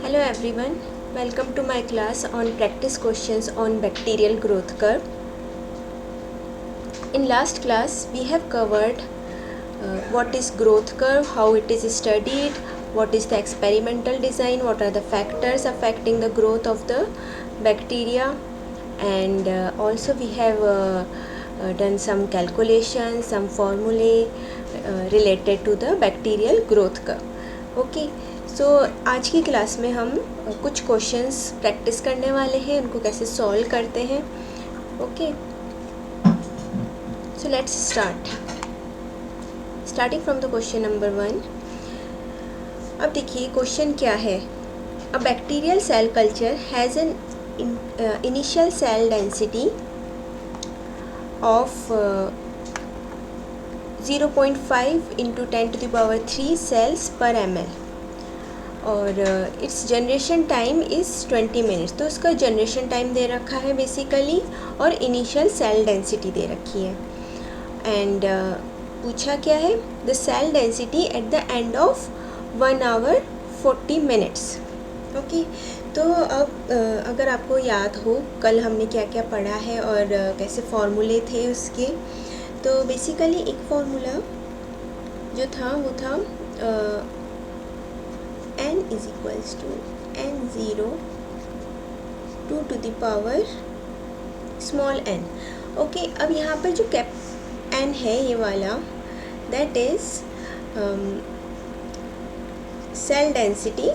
Hello everyone, welcome to my class on practice questions on bacterial growth curve. In last class we have covered what is growth curve, how it is studied, what is the experimental design, what are the factors affecting the growth of the bacteria, and also we have done some calculations, some formulae related to the bacterial growth curve. Okay so आज की class में हम कुछ questions practice करने वाले हैं, उनको कैसे सॉल्व करते हैं. Okay so let's starting from the question number 1. अब देखिए क्वेश्चन क्या है. A bacterial cell culture has an initial cell density of 0.5 into 10⁻³ cells per ml और it's generation time is 20 minutes. तो उसका जनरेशन टाइम दे रखा है बेसिकली और इनिशियल सेल डेंसिटी दे रखी है. एंड पूछा क्या है, the cell density at the end of 1 hour 40 minutes. Okay तो अब अगर आपको याद हो कल हमने क्या क्या पढ़ा है और कैसे फॉर्मूले थे उसके, तो बेसिकली एक फार्मूला जो था वो था n is equals to n0 to the power small n. Okay अब यहाँ पर जो कैप n है ये वाला, that is cell density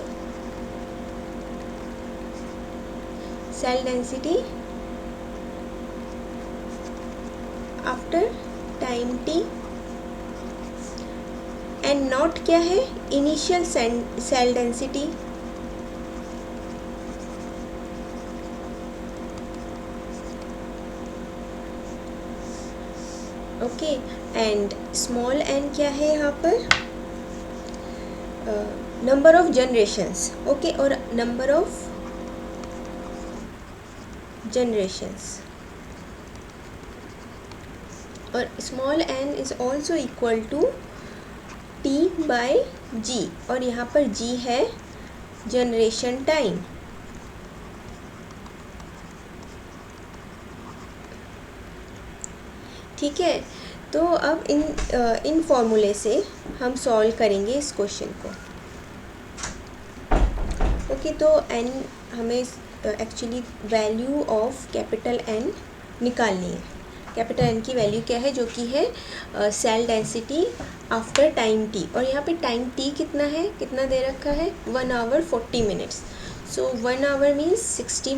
after time t, and naught क्या है, initial cell density. Okay and small n क्या है यहाँ पर, नंबर ऑफ जनरेशंस. ओके और नंबर ऑफ जनरेशंस और small n is also equal to T/G और यहाँ पर G है जनरेशन टाइम. ठीक है, तो अब इन फॉर्मूले से हम सॉल्व करेंगे इस क्वेश्चन को. ओके तो n हमें actually value of capital N निकालनी है. कैपिटल N की वैल्यू क्या है, जो कि है cell density after time t. और यहाँ पे टाइम t कितना है, कितना दे रखा है, 1 hour 40 minutes. So 1 hour means 60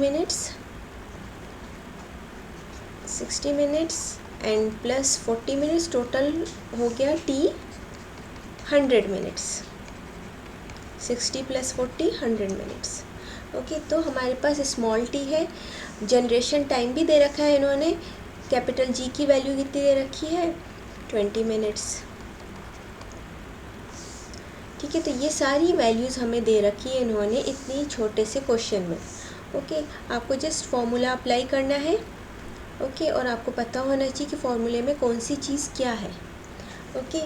minutes and plus 40 minutes, total हो गया t 100 minutes. 60 + 40 100 minutes. ओके तो हमारे पास स्मॉल t है, जनरेशन टाइम भी दे रखा है इन्होंने. कैपिटल G की वैल्यू कितनी दे रखी है, 20 minutes. ठीक है, तो ये सारी वैल्यूज़ हमें दे रखी है इन्होंने इतनी छोटे से क्वेश्चन में. ओके आपको जस्ट फॉर्मूला अप्लाई करना है. ओके और आपको पता होना चाहिए कि फॉर्मूले में कौन सी चीज़ क्या है. ओके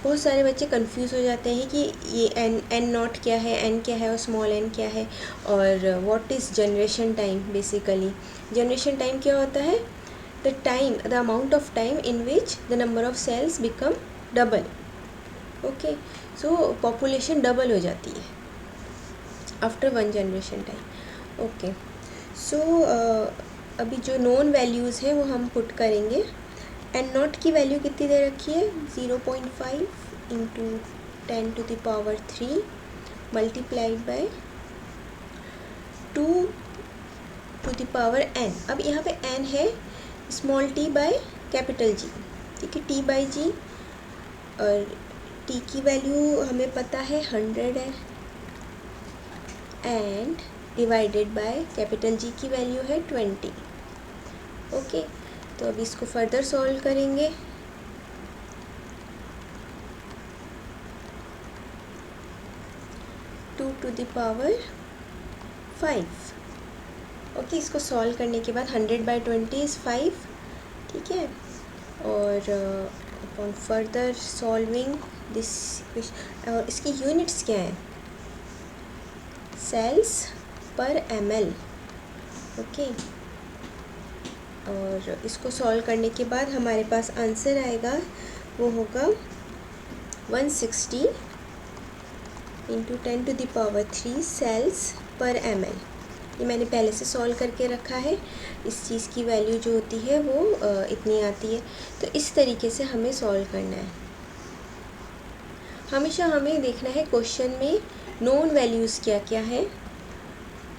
बहुत सारे बच्चे कंफ्यूज हो जाते हैं कि ये एन नॉट क्या है, एन क्या है और स्मॉल एन क्या है, और what is generation time. Basically generation time क्या होता है, the amount of time in which the number of sales become double. Okay so population double हो जाती है after 1 generation time. Okay so अभी जो नॉन वैल्यूज़ हैं वो हम पुट करेंगे. एन नॉट की वैल्यू कितनी दे रखी है, 0.5 इंटू 10⁻³ मल्टीप्लाइड बाय 2⁻n. अब यहाँ पे n है small t by capital G. ठीक है, t/G और t की वैल्यू हमें पता है 100 है and divided by capital G की वैल्यू है 20. ओके तो अब इसको फर्दर सॉल्व करेंगे. Two to the power 5. Okay इसको सॉल्व करने के बाद 100/20 इज़ 5. ठीक है, और अपॉन फर्दर सॉल्विंग दिस, और इसकी यूनिट्स क्या हैं, सेल्स पर ml। ओके, और इसको सॉल्व करने के बाद हमारे पास आंसर आएगा, वो होगा 160 इंटू 10⁻³ सेल्स पर ml। ये मैंने पहले से सॉल्व करके रखा है। इस चीज़ की वैल्यू जो होती है वो इतनी आती है। तो इस तरीके से हमें सॉल्व करना है। हमेशा हमें देखना है क्वेश्चन में नोन वैल्यूज़ क्या क्या है,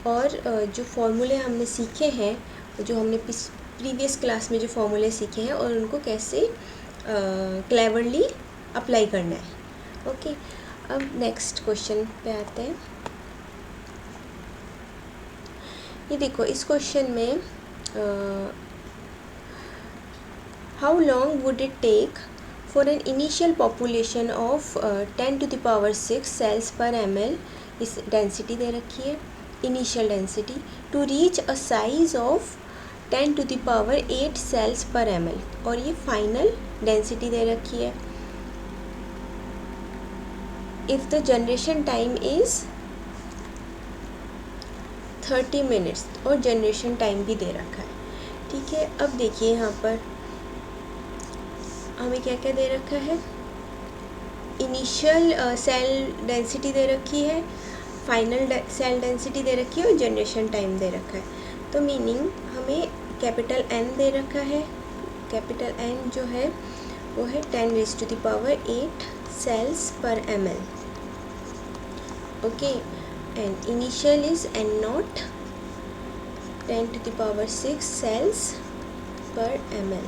और जो फॉर्मूले हमने सीखे हैं, जो हमने प्रीवियस क्लास में जो फॉर्मूले सीखे हैं, और उनको कैसे क्लेवरली अप्लाई करना है। ओके, अब नेक्स्ट क्वेश्चन पे आते हैं। ये देखो, इस क्वेश्चन में how long would it take for an initial population of 10⁻6 cells per ml, इस डेंसिटी दे रखी है, initial density, to reach a size of 10⁸ cells per ml, और ये फाइनल डेंसिटी दे रखी है। If the generation time is 30 minutes, और जनरेशन टाइम भी दे रखा है। ठीक है, अब देखिए यहाँ पर हमें क्या क्या दे रखा है। इनिशियल सेल डेंसिटी दे रखी है, फाइनल सेल डेंसिटी दे रखी है, और जनरेशन टाइम दे रखा है। तो मीनिंग हमें कैपिटल N दे रखा है। कैपिटल N जो है वो है 10⁸ cells per ml। Okay, and initial is N0 10⁻6 cells per ml।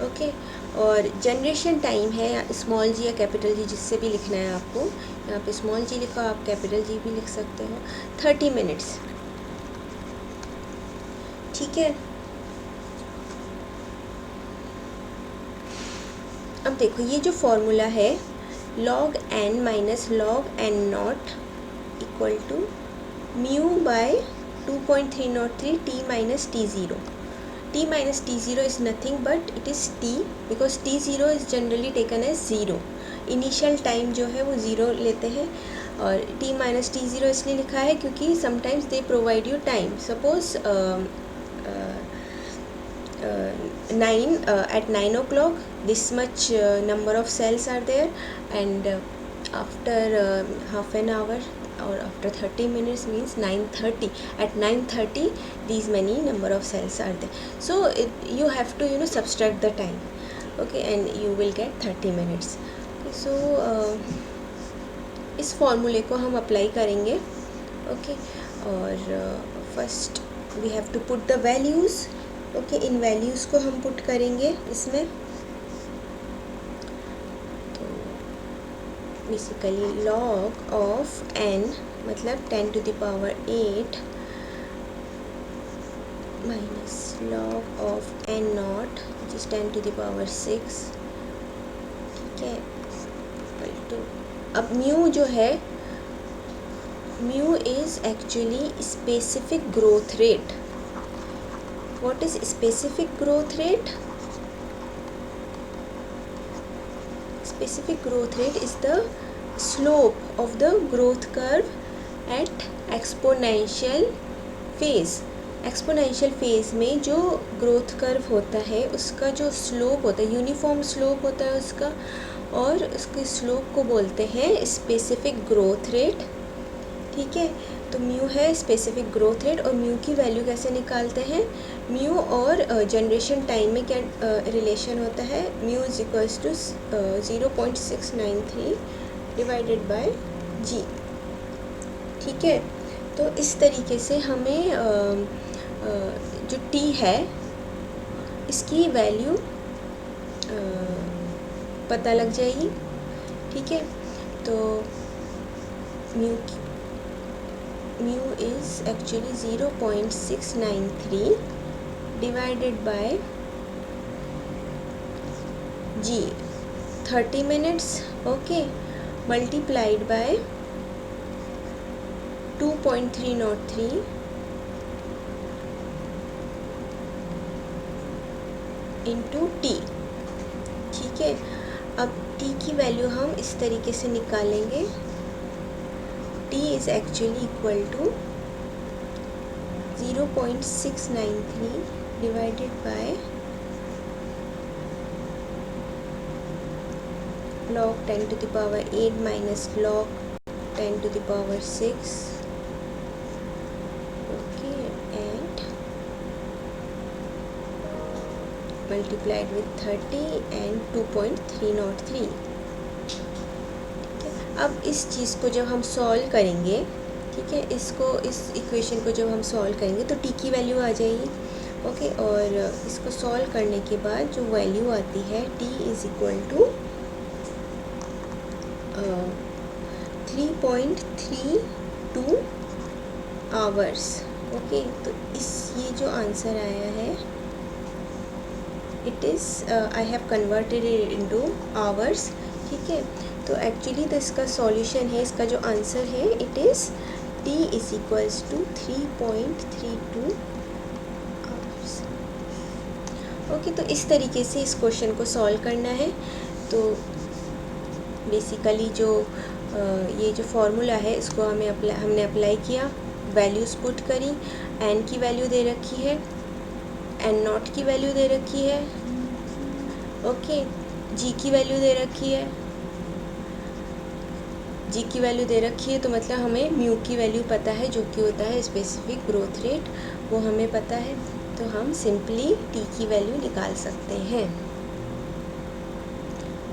Okay, और जनरेशन टाइम है स्मॉल जी या कैपिटल जी, जिससे भी लिखना है आपको। यहाँ पे स्मॉल जी लिखा, आप कैपिटल जी भी लिख सकते हो। 30 मिनट्स। ठीक है, अब देखो ये जो फॉर्मूला है log n minus log n0 equal to mu by 2.303 t minus t0। t minus t0 is nothing but it is t, because t0 is generally taken as 0। Initial time जो है वो 0 लेते हैं, और t माइनस t0 इसलिए लिखा है क्योंकि sometimes they provide you time. Suppose 9 at 9 o'clock this much number of cells are there, and after half an hour or after 30 minutes means 9:30, at 9:30 these many number of cells are there. So you have to subtract the time, okay, and you will get 30 minutes. Okay, so इस फॉर्मूले को हम apply करेंगे। Okay, और first we have to put the values. Okay, इन values को हम put करेंगे इसमें। तो बेसिकली log ऑफ n मतलब 10⁸ minus log of n0 which is 10⁻6। ठीक है, इक्वल टू, अब म्यू जो है, mu is actually specific growth rate. What is specific growth rate? Specific growth rate is the slope of the growth curve at exponential phase। Exponential phase में जो growth curve होता है उसका जो slope होता है, यूनिफॉर्म स्लोप होता है उसका, और उसके स्लोप को बोलते हैं स्पेसिफिक ग्रोथ रेट। ठीक है, तो म्यू है स्पेसिफिक ग्रोथ रेट, और म्यू की वैल्यू कैसे निकालते हैं। म्यू और जनरेशन टाइम में क्या रिलेशन होता है, mu is equals to 0.693 divided by G. ठीक है, तो इस तरीके से हमें जो टी है इसकी वैल्यू पता लग जाएगी। ठीक है, तो mu is actually 0.693 divided by G 30 minutes. Okay, multiplied by 2.303 into T. ठीक है, अब टी की वैल्यू हम इस तरीके से निकालेंगे। t is actually equal to 0.693 divided by log 10 to the power 8 minus log 10 to the power 6, okay, and multiplied with 30 and 2.303। अब इस चीज़ को जब हम सॉल्व करेंगे, ठीक है, इस इक्वेशन को जब हम सॉल्व करेंगे तो टी की वैल्यू आ जाएगी, ओके। और इसको सॉल्व करने के बाद जो वैल्यू आती है T is equal to 3.32 hours, okay. तो ये जो आंसर आया है it is I have converted it into hours, ठीक है। तो एक्चुअली तो इसका सॉल्यूशन है, इसका जो आंसर है it is T is equals to 3.32 hours, okay. तो इस तरीके से इस क्वेश्चन को सॉल्व करना है। तो बेसिकली जो ये जो फार्मूला है इसको हमने अप्लाई किया, वैल्यूज़ पुट करी, एन की वैल्यू दे रखी है, एन नॉट की वैल्यू दे रखी है, ओके, जी की वैल्यू दे रखी है, जी की वैल्यू दे रखी है, तो मतलब हमें म्यू की वैल्यू पता है जो कि होता है स्पेसिफिक ग्रोथ रेट, वो हमें पता है। तो हम सिंपली टी की वैल्यू निकाल सकते हैं,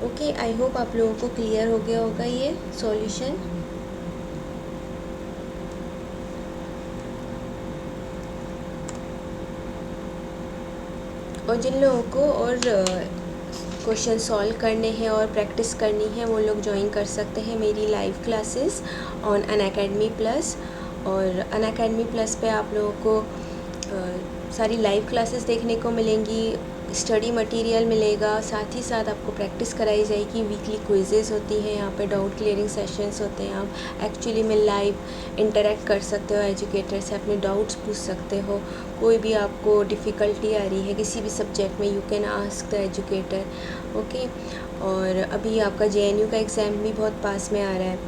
ओके। आई होप आप लोगों को क्लियर हो गया होगा ये सॉल्यूशन। और जिन लोगों को और क्वेश्चन सॉल्व करने हैं और प्रैक्टिस करनी है वो लोग ज्वाइन कर सकते हैं मेरी live classes on Unacademy plus. और अनअकैडमी प्लस पे आप लोगों को सारी लाइव क्लासेस देखने को मिलेंगी, स्टडी मटेरियल मिलेगा, साथ ही साथ आपको प्रैक्टिस कराई जाएगी, वीकली क्विजेज़ होती हैं, यहाँ पे डाउट क्लियरिंग सेशंस होते हैं, आप एक्चुअली में लाइव इंटरेक्ट कर सकते हो, एजुकेटर से अपने डाउट्स पूछ सकते हो, कोई भी आपको डिफ़िकल्टी आ रही है किसी भी सब्जेक्ट में, you can ask the educator, okay. और अभी आपका JNU का एग्ज़ाम भी बहुत पास में आ रहा है,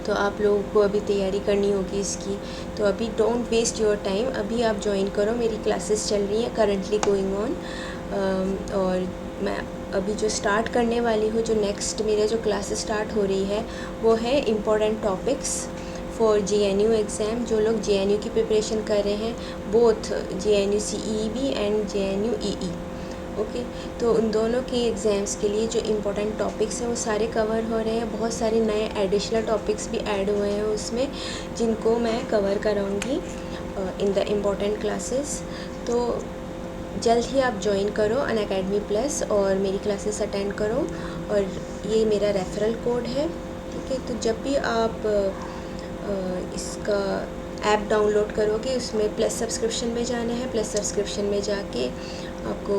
तो आप लोगों को अभी तैयारी करनी होगी इसकी। तो अभी डोंट वेस्ट योर टाइम, अभी आप ज्वाइन करो, मेरी क्लासेस चल रही हैं करंटली गोइंग ऑन। और मैं अभी जो स्टार्ट करने वाली हूँ, जो नेक्स्ट मेरा जो क्लासेस स्टार्ट हो रही है वो है important topics for JNU exam. जो लोग JNU की प्रिपरेशन कर रहे हैं, both JNU CEB and JNU EE, okay. तो उन दोनों के एग्ज़ाम्स के लिए जो इम्पोर्टेंट टॉपिक्स हैं वो सारे कवर हो रहे हैं, बहुत सारे नए एडिशनल टॉपिक्स भी ऐड हुए हैं उसमें, जिनको मैं कवर कराऊंगी इन द इम्पोर्टेंट क्लासेस। तो जल्द ही आप ज्वाइन करो अनअकैडमी प्लस और मेरी क्लासेस अटेंड करो। और ये मेरा रेफरल कोड है, ठीक है। तो जब भी आप इसका ऐप डाउनलोड करोगे, उसमें प्लस सब्सक्रिप्शन में जाना है, प्लस सब्सक्रिप्शन में जाके आपको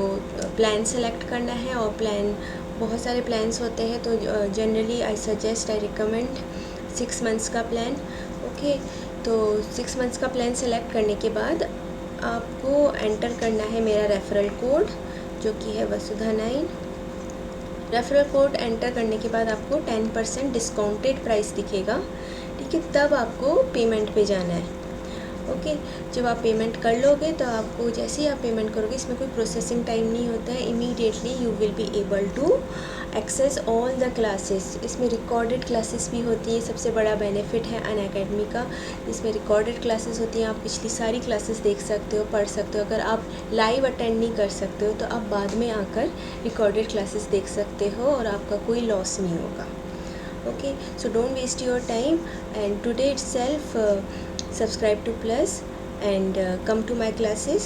प्लान सेलेक्ट करना है। और प्लान बहुत सारे प्लान्स होते हैं, तो जनरली आई रिकमेंड 6 मंथ्स का प्लान, ओके। तो 6 मंथ्स का प्लान सेलेक्ट करने के बाद आपको एंटर करना है मेरा रेफरल कोड, जो कि है वसुधा 9। रेफरल कोड एंटर करने के बाद आपको 10% डिस्काउंटेड प्राइस दिखेगा, ठीक है। तब आपको पेमेंट पे जाना है, ओके। जब आप पेमेंट कर लोगे तो आपको जैसे ही आप पेमेंट करोगे, इसमें कोई प्रोसेसिंग टाइम नहीं होता है, immediately you will be able to access all the classes. इसमें रिकॉर्डेड क्लासेस भी होती है, सबसे बड़ा बेनिफिट है अनअकैडमी का, इसमें रिकॉर्डेड क्लासेस होती हैं, आप पिछली सारी क्लासेस देख सकते हो, पढ़ सकते हो। अगर आप लाइव अटेंड नहीं कर सकते हो तो आप बाद में आकर रिकॉर्डेड क्लासेस देख सकते हो और आपका कोई लॉस नहीं होगा, okay. So don't waste your time and today itself subscribe to Plus and come to my classes.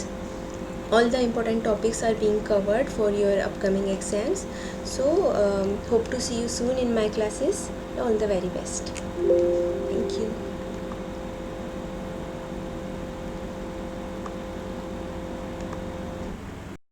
All the important topics are being covered for your upcoming exams. So hope to see you soon in my classes. All the very best. Thank you.